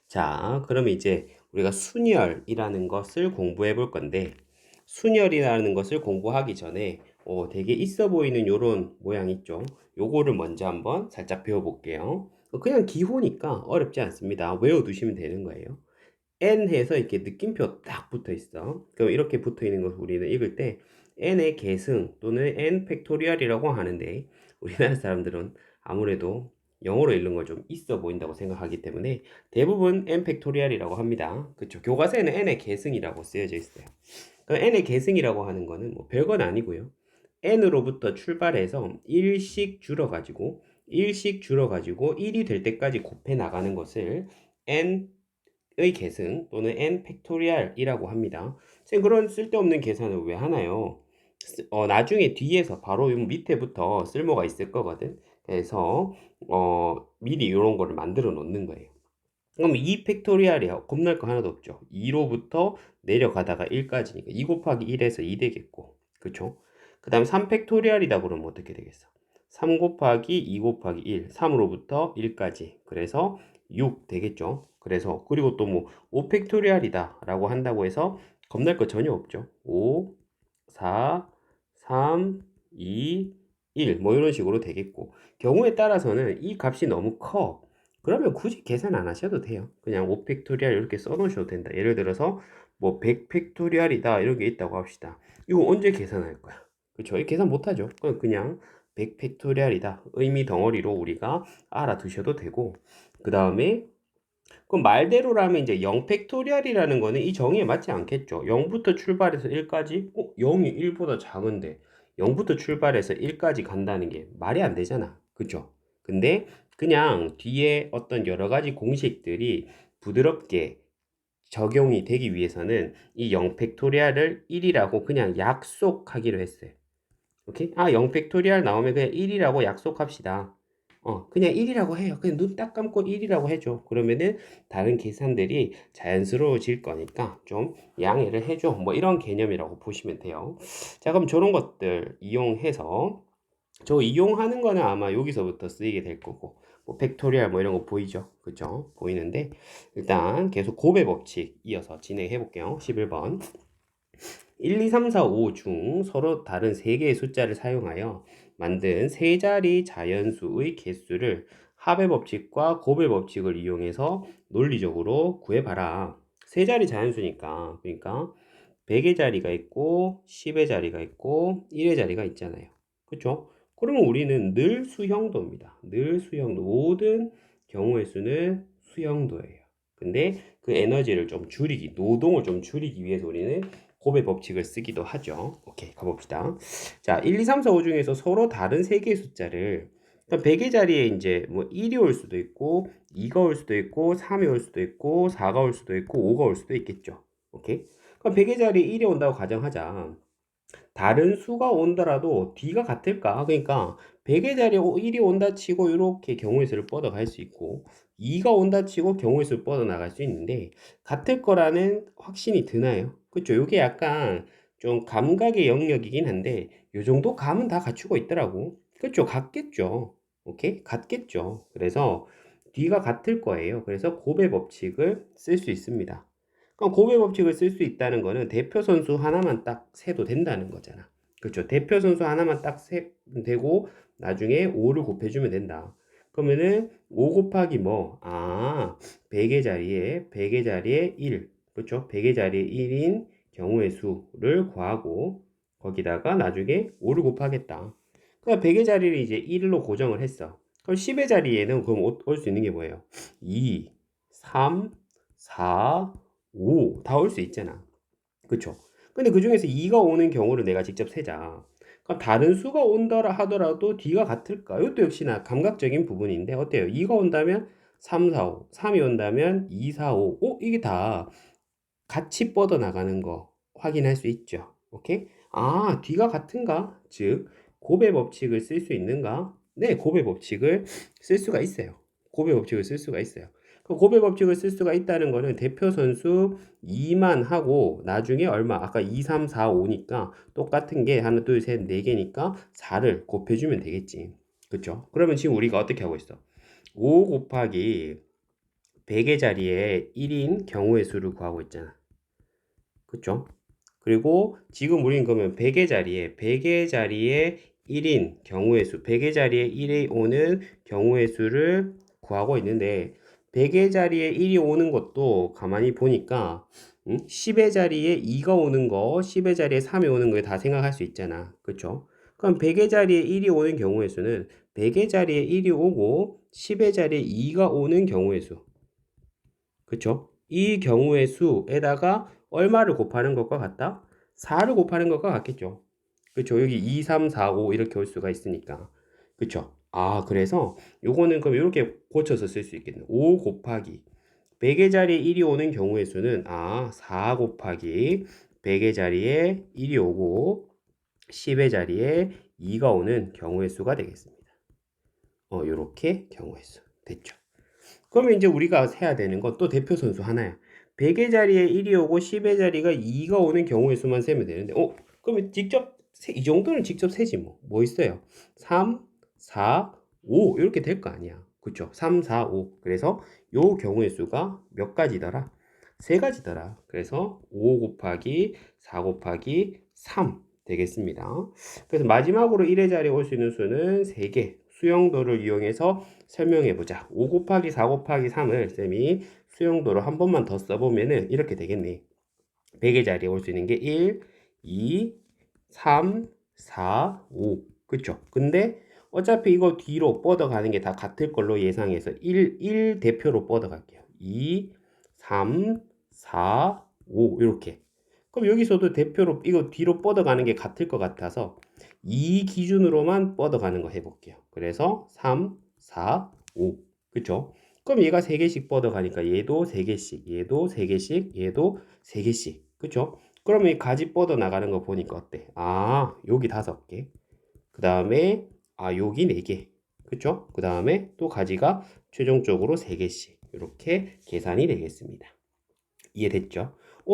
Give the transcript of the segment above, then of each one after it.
자, 그러면 이제 우리가 순열이라는 것을 공부해 볼 건데, 순열이라는 것을 공부하기 전에 되게 있어 보이는 요런 모양 있죠? 요거를 먼저 한번 살짝 배워볼게요. 그냥 기호니까 어렵지 않습니다. 외워두시면 되는 거예요. N 해서 이렇게 느낌표 딱 붙어 있어. 그럼 이렇게 붙어 있는 것을 우리는 읽을 때 N의 계승 또는 N 팩토리얼이라고 하는데, 우리나라 사람들은 아무래도 영어로 읽는 걸 좀 있어 보인다고 생각하기 때문에 대부분 N 팩토리얼이라고 합니다. 그쵸? 교과서에는 N의 계승이라고 쓰여져 있어요. 그 N의 계승이라고 하는 거는 뭐 별건 아니고요. N으로부터 출발해서 1씩 줄어가지고 1이 될 때까지 곱해 나가는 것을 N의 계승 또는 N 팩토리얼이라고 합니다. 선생님, 그런 쓸데없는 계산을 왜 하나요? 나중에 뒤에서 바로 요 밑에부터 쓸모가 있을 거거든. 그래서 미리 이런 거를 만들어 놓는 거예요. 그럼 2 팩토리얼이야. 겁날 거 하나도 없죠. 2로부터 내려가다가 1까지니까 2 곱하기 1에서 2 되겠고. 그쵸? 그 다음에 3 팩토리얼이다 그러면 어떻게 되겠어? 3 곱하기 2 곱하기 1, 3으로부터 1까지. 그래서 6 되겠죠. 그래서 그리고 또 뭐 5 팩토리얼이다 라고 한다고 해서 겁날 거 전혀 없죠. 5, 4, 3, 2, 1 뭐 이런 식으로 되겠고, 경우에 따라서는 이 값이 너무 커. 그러면 굳이 계산 안 하셔도 돼요. 그냥 5 팩토리얼 이렇게 써 놓으셔도 된다. 예를 들어서 뭐 100 팩토리얼이다 이런 게 있다고 합시다. 이거 언제 계산할 거야? 그쵸? 계산 못 하죠. 그냥 100 팩토리얼이다 의미 덩어리로 우리가 알아두셔도 되고, 그 다음에 그럼 말대로라면 이제 0 팩토리얼이라는 거는 이 정의에 맞지 않겠죠. 0부터 출발해서 1까지? 0이 1보다 작은데 0부터 출발해서 1까지 간다는 게 말이 안 되잖아. 그죠? 근데 그냥 뒤에 어떤 여러 가지 공식들이 부드럽게 적용이 되기 위해서는 이 0 팩토리얼을 1이라고 그냥 약속하기로 했어요. 오케이? 0 팩토리얼 나오면 그냥 1이라고 약속합시다. 그냥 1이라고 해요. 그냥 눈 딱 감고 1이라고 해줘. 그러면은 다른 계산들이 자연스러워질 거니까 좀 양해를 해줘. 뭐 이런 개념이라고 보시면 돼요. 자, 그럼 저런 것들 이용해서, 저 이용하는 거는 아마 여기서부터 쓰이게 될 거고, 뭐 팩토리얼 뭐 이런 거 보이죠? 그죠? 보이는데 일단 계속 곱의 법칙 이어서 진행해 볼게요. 11번. 1, 2, 3, 4, 5 중 서로 다른 3개의 숫자를 사용하여 만든 세 자리 자연수의 개수를 합의 법칙과 곱의 법칙을 이용해서 논리적으로 구해봐라. 세 자리 자연수니까, 그러니까 100의 자리가 있고 10의 자리가 있고 1의 자리가 있잖아요. 그렇죠? 그러면 우리는 늘 수형도입니다. 늘 수형도. 모든 경우의 수는 수형도예요. 근데 그 에너지를 좀 줄이기, 노동을 좀 줄이기 위해서 우리는 곱의 법칙을 쓰기도 하죠. 오케이, 가봅시다. 자, 1, 2, 3, 4, 5 중에서 서로 다른 세 개의 숫자를, 그러니까 100의 자리에 이제 뭐 1이 올 수도 있고 2가 올 수도 있고 3이 올 수도 있고 4가 올 수도 있고 5가 올 수도 있겠죠. 오케이? 그럼 100의 자리에 1이 온다고 가정하자. 다른 수가 온더라도 D가 같을까? 그러니까 100의 자리에 1이 온다 치고 이렇게 경우의 수를 뻗어 갈 수 있고 2가 온다 치고 경우의 수를 뻗어 나갈 수 있는데 같을 거라는 확신이 드나요? 그렇죠? 이게 약간 좀 감각의 영역이긴 한데 요 정도 감은 다 갖추고 있더라고. 그렇죠? 같겠죠. 오케이? 같겠죠. 그래서 D가 같을 거예요. 그래서 곱의 법칙을 쓸 수 있습니다. 그럼 곱의 법칙을 쓸 수 있다는 거는 대표 선수 하나만 딱 세도 된다는 거잖아. 그렇죠? 대표 선수 하나만 딱 되고 나중에 5를 곱해주면 된다. 그러면은 5 곱하기 뭐? 100의 자리에 1. 그렇죠? 100의 자리에 1인 경우의 수를 구하고 거기다가 나중에 5를 곱하겠다. 그러니까 100의 자리를 이제 1로 고정을 했어. 그럼 10의 자리에는 그럼 올 수 있는 게 뭐예요? 2, 3, 4, 5 다 올 수 있잖아. 그쵸? 근데 그 중에서 2가 오는 경우를 내가 직접 세자. 그럼 다른 수가 온다라 하더라도 D가 같을까? 이것도 역시나 감각적인 부분인데 어때요? 2가 온다면 3, 4, 5, 3이 온다면 2, 4, 5. 이게 다 같이 뻗어 나가는 거 확인할 수 있죠. 오케이? D가 같은가? 즉, 곱의 법칙을 쓸 수 있는가? 네, 곱의 법칙을 쓸 수가 있어요. 곱의 법칙을 쓸 수가 있어요. 그 곱의 법칙을 쓸 수가 있다는 거는 대표 선수 2만 하고 나중에 얼마? 아까 2, 3, 4, 5니까 똑같은 게 하나, 둘, 셋, 네 개니까 4를 곱해주면 되겠지. 그쵸? 그러면 지금 우리가 어떻게 하고 있어? 5 곱하기 100의 자리에 1인 경우의 수를 구하고 있잖아. 그쵸? 그리고 지금 우린 그러면 100의 자리에 1인 경우의 수, 100의 자리에 1이 오는 경우의 수를 구하고 있는데 100의 자리에 1이 오는 것도 가만히 보니까 10의 자리에 2가 오는 거, 10의 자리에 3이 오는 거 다 생각할 수 있잖아. 그쵸? 그럼 100의 자리에 1이 오는 경우의 수는 100의 자리에 1이 오고 10의 자리에 2가 오는 경우의 수. 그쵸? 이 경우의 수에다가 얼마를 곱하는 것과 같다? 4를 곱하는 것과 같겠죠. 그쵸? 여기 2, 3, 4, 5 이렇게 올 수가 있으니까. 그쵸? 아, 그래서 요거는 그럼 이렇게 고쳐서 쓸 수 있겠네. 5 곱하기 100의 자리에 1이 오는 경우의 수는 4 곱하기 100의 자리에 1이 오고 10의 자리에 2가 오는 경우의 수가 되겠습니다. 요렇게 경우의 수. 됐죠? 그러면 이제 우리가 세야 되는 건 또 대표 선수 하나야. 100의 자리에 1이 오고 10의 자리가 2가 오는 경우의 수만 세면 되는데, 그러면 이 정도는 직접 세지 뭐. 뭐 있어요? 3, 4, 5 이렇게 될 거 아니야. 그쵸? 3, 4, 5. 그래서 요 경우의 수가 몇 가지더라? 세 가지더라. 그래서 5 곱하기 4 곱하기 3 되겠습니다. 그래서 마지막으로 1의 자리에 올 수 있는 수는 3개. 수용도를 이용해서 설명해 보자. 5 곱하기 4 곱하기 3을 쌤이 수용도로 한 번만 더 써보면은 이렇게 되겠네. 100의 자리에 올 수 있는 게 1, 2, 3, 4, 5. 그쵸? 근데 어차피 이거 뒤로 뻗어가는 게 다 같을 걸로 예상해서 1 대표로 뻗어갈게요. 2, 3, 4, 5 이렇게. 그럼 여기서도 대표로 이거 뒤로 뻗어가는 게 같을 것 같아서 2 기준으로만 뻗어가는 거 해볼게요. 그래서 3, 4, 5. 그쵸? 그럼 얘가 3개씩 뻗어가니까 얘도 3개씩, 얘도 3개씩, 얘도 3개씩. 그쵸? 그러면 이 가지 뻗어 나가는 거 보니까 어때? 여기 5개. 그 다음에, 여기 4개. 그쵸? 그 다음에 또 가지가 최종적으로 3개씩. 이렇게 계산이 되겠습니다. 이해됐죠?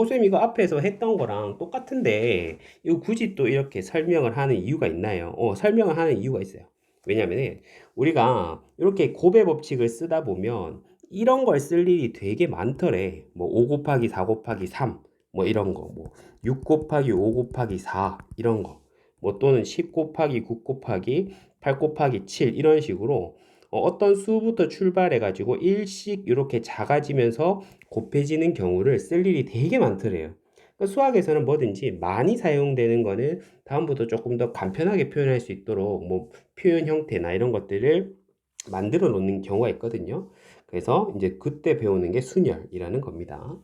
쌤 이거 앞에서 했던 거랑 똑같은데 이거 굳이 또 이렇게 설명을 하는 이유가 있나요? 설명을 하는 이유가 있어요. 왜냐면은 우리가 이렇게 곱의 법칙을 쓰다 보면 이런 걸 쓸 일이 되게 많더래. 뭐 5 곱하기 4 곱하기 3, 뭐 이런 거, 뭐 6 곱하기 5 곱하기 4 이런 거, 뭐 또는 10 곱하기 9 곱하기 8 곱하기 7 이런 식으로 어떤 수부터 출발해 가지고 일씩 이렇게 작아지면서 곱해지는 경우를 쓸 일이 되게 많더래요. 그러니까 수학에서는 뭐든지 많이 사용되는 거는 다음부터 조금 더 간편하게 표현할 수 있도록 뭐 표현 형태나 이런 것들을 만들어 놓는 경우가 있거든요. 그래서 이제 그때 배우는 게 순열이라는 겁니다.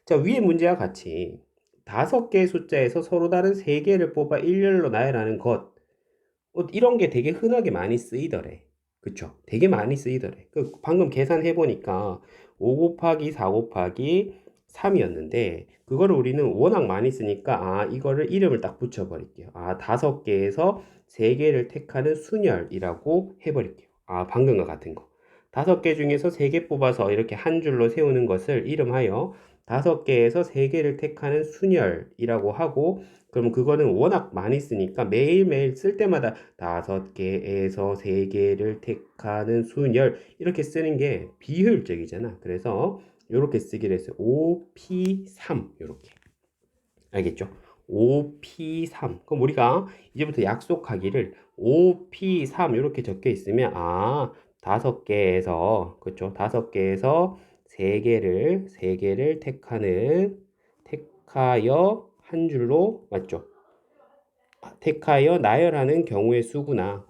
자, 위의 문제와 같이 5개의 숫자에서 서로 다른 3개를 뽑아 일렬로 나열하는 것. 이런 게 되게 흔하게 많이 쓰이더래. 그쵸? 되게 많이 쓰이더래. 방금 계산해 보니까 5 곱하기 4 곱하기 3이었는데 그거를 우리는 워낙 많이 쓰니까 이거를 이름을 딱 붙여 버릴게요. 5개에서 3개를 택하는 순열이라고 해 버릴게요. 방금과 같은 거. 5개 중에서 3개 뽑아서 이렇게 한 줄로 세우는 것을 이름하여 5개에서 3개를 택하는 순열이라고 하고, 그럼 그거는 워낙 많이 쓰니까 매일매일 쓸 때마다 5개에서 3개를 택하는 순열 이렇게 쓰는 게 비효율적이잖아. 그래서 이렇게 쓰기로 했어요. 5P3 이렇게. 알겠죠? 5P3. 그럼 우리가 이제부터 약속하기를 5P3 이렇게 적혀 있으면 5개에서 그렇죠? 5개에서 3개를 택하여 한 줄로 맞죠? 택하여 나열하는 경우의 수구나.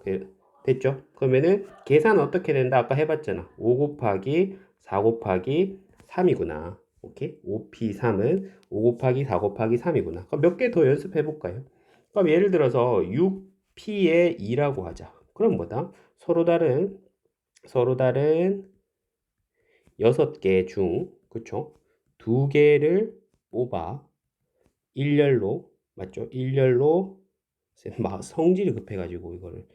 됐죠? 그러면은 계산 어떻게 된다? 아까 해봤잖아. 5 곱하기 4 곱하기 3이구나. 오케이? 5P3은 5 곱하기 4 곱하기 3이구나. 그럼 몇 개 더 연습해 볼까요? 그럼 예를 들어서 6P의 2라고 하자. 그럼 뭐다? 서로 다른 6개 중, 그쵸? 2개를 뽑아 일렬로, 맞죠? 일렬로 막 성질이 급해가지고 이거를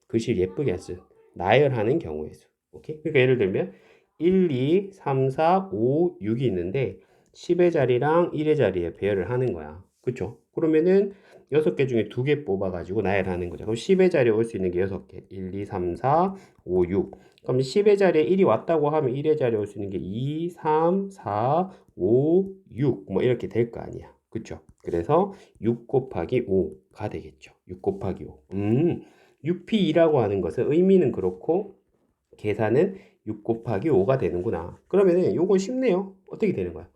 글씨를 예쁘게 안 쓴 나열하는 경우의 수. 오케이? 그러니까 예를 들면 1, 2, 3, 4, 5, 6이 있는데 10의 자리랑 1의 자리에 배열을 하는 거야. 그쵸? 그러면은 6개 중에 2개 뽑아가지고 나열하는 거죠. 그럼 10의 자리에 올 수 있는 게 6개. 1, 2, 3, 4, 5, 6. 그럼 10의 자리에 1이 왔다고 하면 1의 자리에 올 수 있는 게 2, 3, 4, 5, 6. 뭐 이렇게 될 거 아니야. 그쵸? 그래서 6 곱하기 5가 되겠죠. 6 곱하기 5. 6P2라고 하는 것은 의미는 그렇고 계산은 6 곱하기 5가 되는구나. 그러면은 요거 쉽네요. 어떻게 되는 거야?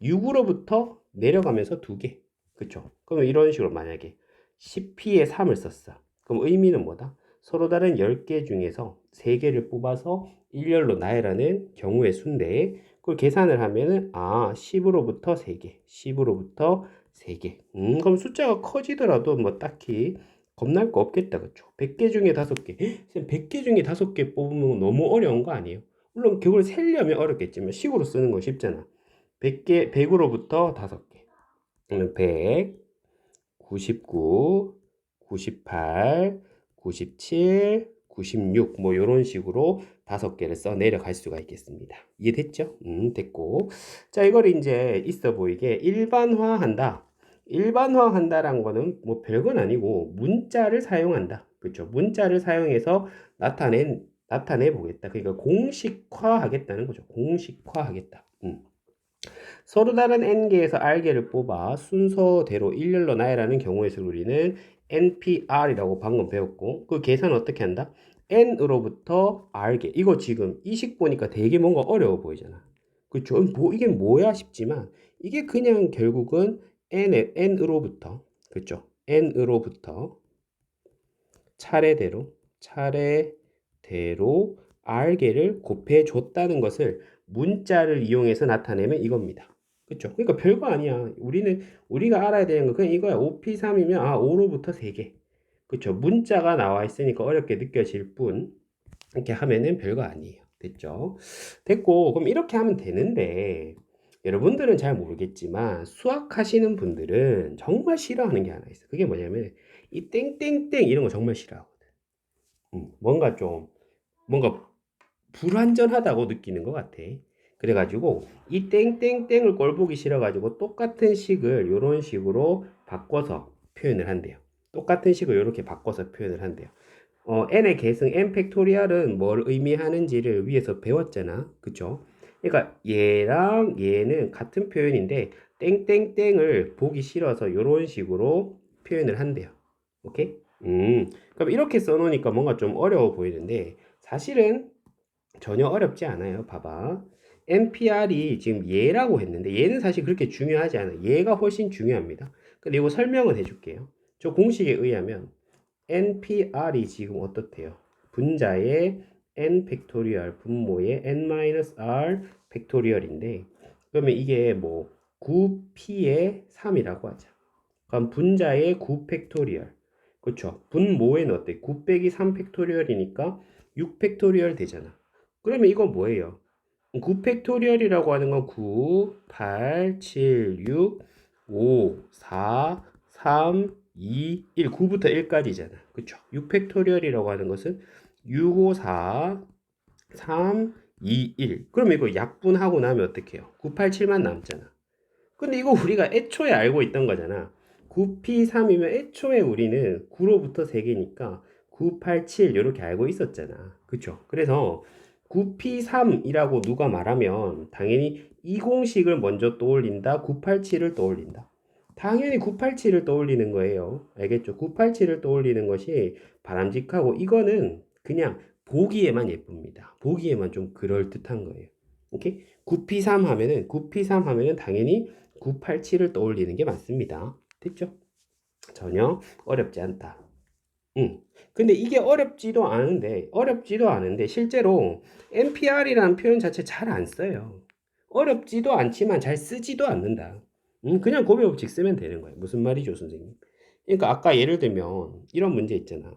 6으로부터 내려가면서 2개. 그쵸? 그러면 이런 식으로 만약에 10P에 3을 썼어. 그럼 의미는 뭐다? 서로 다른 10개 중에서 3개를 뽑아서 일렬로 나열하는 경우의 수인데 그걸 계산을 하면은 10으로부터 3개, 10으로부터 3개. 그럼 숫자가 커지더라도 뭐 딱히 겁날 거 없겠다. 그쵸? 100개 중에 5개. 선 100개 중에 5개 뽑으면 너무 어려운 거 아니에요? 물론 그걸 세려면 어렵겠지만 식으로 쓰는 건 쉽잖아. 100개, 100으로부터 5개. 그러면 100, 99, 98, 97, 96. 뭐 이런 식으로 5개를 써 내려갈 수가 있겠습니다. 이해됐죠? 됐고. 자, 이걸 이제 있어 보이게 일반화한다. 일반화한다란 거는 뭐 별건 아니고 문자를 사용한다. 그렇죠? 문자를 사용해서 나타내 보겠다. 그러니까 공식화하겠다는 거죠. 공식화하겠다. 서로 다른 n개에서 r개를 뽑아 순서대로 일렬로 나열하는 경우의 수를 우리는 npr이라고 방금 배웠고 그 계산은 어떻게 한다? n으로부터 r개. 이거 지금 이식 보니까 되게 뭔가 어려워 보이잖아. 그쵸? 뭐 이게 뭐야 싶지만 이게 그냥 결국은 n으로부터 그쵸? n으로부터 차례대로 r개를 곱해 줬다는 것을 문자를 이용해서 나타내면 이겁니다. 그쵸? 그러니까 별거 아니야. 우리가 알아야 되는 건 그냥 이거야. 5P3이면 5로부터 3개. 그쵸? 문자가 나와 있으니까 어렵게 느껴질 뿐 이렇게 하면은 별거 아니에요. 됐죠? 됐고 그럼 이렇게 하면 되는데 여러분들은 잘 모르겠지만 수학하시는 분들은 정말 싫어하는 게 하나 있어. 그게 뭐냐면 이 땡땡땡 이런 거 정말 싫어하거든. 뭔가 좀 뭔가 불완전하다고 느끼는 것 같아. 그래가지고 이 땡땡땡을 꼴 보기 싫어가지고 똑같은 식을 이런 식으로 바꿔서 표현을 한대요. 똑같은 식을 이렇게 바꿔서 표현을 한대요. n의 계승 n 팩토리얼은 뭘 의미하는지를 위에서 배웠잖아. 그쵸? 그러니까 얘랑 얘는 같은 표현인데 땡땡땡을 보기 싫어서 이런 식으로 표현을 한대요. 오케이? 그럼 이렇게 써놓으니까 뭔가 좀 어려워 보이는데 사실은 전혀 어렵지 않아요. 봐봐. NPR이 지금 얘라고 했는데 얘는 사실 그렇게 중요하지 않아요. 얘가 훨씬 중요합니다. 근데 이거 설명을 해줄게요. 저 공식에 의하면 NPR이 지금 어떻대요? 분자의 n 팩토리얼 분모의 n-r 팩토리얼인데 그러면 이게 뭐 9p의 3이라고 하자. 그럼 분자의 9 팩토리얼. 그렇죠? 분모에는 어때? 9 빼기 3 팩토리얼이니까 6 팩토리얼 되잖아. 그러면 이건 뭐예요? 9 팩토리얼이라고 하는 건 9, 8, 7, 6, 5, 4, 3, 2, 1. 9부터 1까지잖아. 그쵸? 6 팩토리얼이라고 하는 것은 6, 5, 4, 3, 2, 1. 그럼 이거 약분하고 나면 어떻게 해요? 9, 8, 7만 남잖아. 근데 이거 우리가 애초에 알고 있던 거잖아. 9P3이면 애초에 우리는 9로부터 3개니까 9, 8, 7 이렇게 알고 있었잖아. 그쵸? 그래서 9P3이라고 누가 말하면 당연히 이 공식을 먼저 떠올린다. 987을 떠올린다. 당연히 987을 떠올리는 거예요. 알겠죠? 987을 떠올리는 것이 바람직하고 이거는 그냥 보기에만 예쁩니다. 보기에만 좀 그럴듯한 거예요. 오케이? 9P3 하면은 당연히 987을 떠올리는 게 맞습니다. 됐죠? 전혀 어렵지 않다. 근데 이게 어렵지도 않은데, 실제로 NPR이라는 표현 자체 잘 안 써요. 어렵지도 않지만 잘 쓰지도 않는다. 그냥 곱의 법칙 쓰면 되는 거예요. 무슨 말이죠, 선생님? 그러니까 아까 예를 들면 이런 문제 있잖아.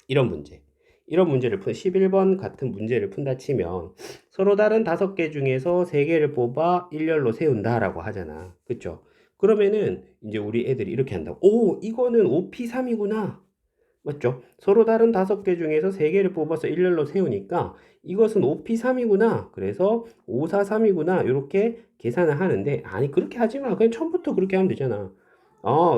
이런 문제. 이런 문제를 11번 같은 문제를 푼다 치면 서로 다른 5개 중에서 3개를 뽑아 일렬로 세운다라고 하잖아. 그쵸? 그러면은 이제 우리 애들이 이렇게 한다고. 오, 이거는 5P3이구나. 맞죠? 서로 다른 5개 중에서 3개를 뽑아서 일렬로 세우니까 이것은 5P3이구나. 그래서 543이구나. 이렇게 계산을 하는데 아니 그렇게 하지 마. 그냥 처음부터 그렇게 하면 되잖아.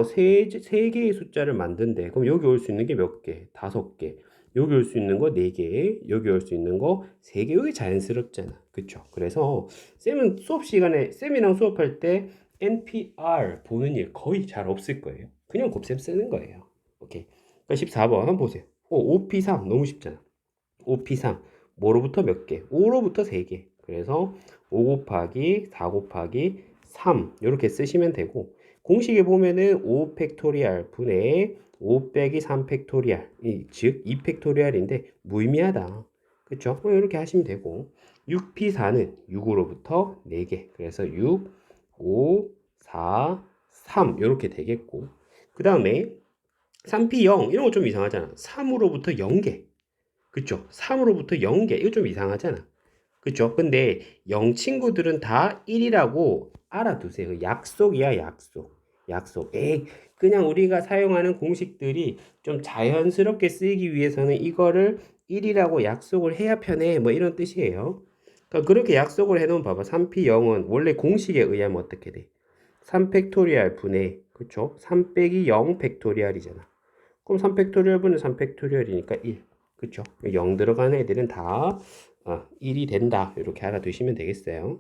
세 개의 숫자를 만든대. 그럼 여기 올 수 있는 게 몇 개? 5개. 여기 올 수 있는 거 4개. 여기 올 수 있는 거 3개. 여기 자연스럽잖아. 그쵸? 그래서 쌤은 수업 시간에, 쌤이랑 수업할 때 NPR 보는 일 거의 잘 없을 거예요. 그냥 곱셈 쓰는 거예요. 오케이. 그러니까 14번 한번 보세요. 5P3 너무 쉽잖아. 5P3 뭐로부터 몇 개? 5로부터 3개. 그래서 5 곱하기 4 곱하기 3 이렇게 쓰시면 되고 공식에 보면은 5 팩토리얼 분의 5 빼기 3 팩토리얼 즉 2 팩토리얼인데 무의미하다. 그쵸? 이렇게 하시면 되고 6P4는 6으로부터 4개. 그래서 6, 5, 4, 3 이렇게 되겠고 그 다음에 3P0 이런 거 좀 이상하잖아. 3으로부터 0개. 그쵸? 3으로부터 0개. 이거 좀 이상하잖아. 그쵸? 근데 0 친구들은 다 1이라고 알아두세요. 그 약속이야, 약속. 약속. 그냥 우리가 사용하는 공식들이 좀 자연스럽게 쓰이기 위해서는 이거를 1이라고 약속을 해야 편해. 뭐 이런 뜻이에요. 그러니까 그렇게 약속을 해놓으면 봐봐. 3P0은 원래 공식에 의하면 어떻게 돼? 3 팩토리얼 분의, 그쵸? 3 빼기 0 팩토리얼이잖아. 그럼 3 팩토리얼 분의 3 팩토리얼이니까 1. 그쵸? 0 들어가는 애들은 다 1이 된다. 이렇게 알아두시면 되겠어요.